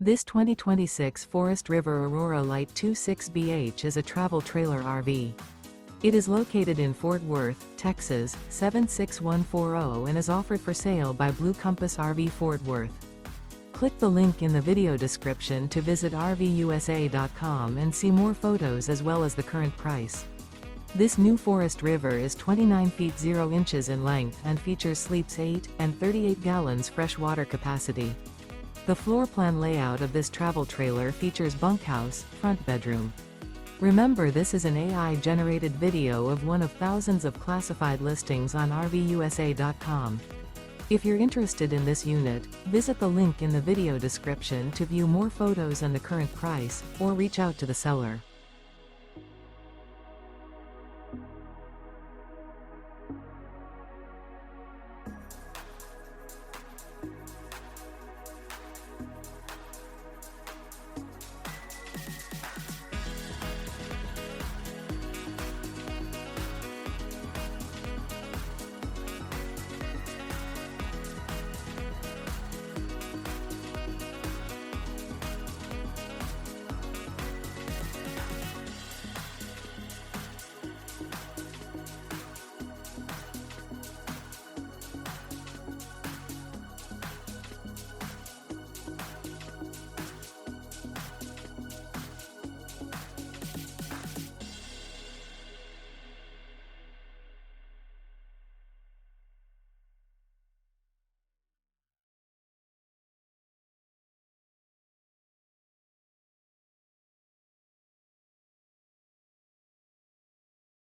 This 2026 Forest River Aurora Light 26BH is a travel trailer RV. It is located in Fort Worth, Texas, 76140 and is offered for sale by Blue Compass RV Fort Worth. Click the link in the video description to visit RVUSA.com and see more photos as well as the current price. This new Forest River is 29 feet 0 inches in length and features sleeps 8 and 38 gallons fresh water capacity. The floor plan layout of this travel trailer features bunkhouse, front bedroom. Remember, this is an AI-generated video of one of thousands of classified listings on RVUSA.com. If you're interested in this unit, visit the link in the video description to view more photos and the current price, or reach out to the seller.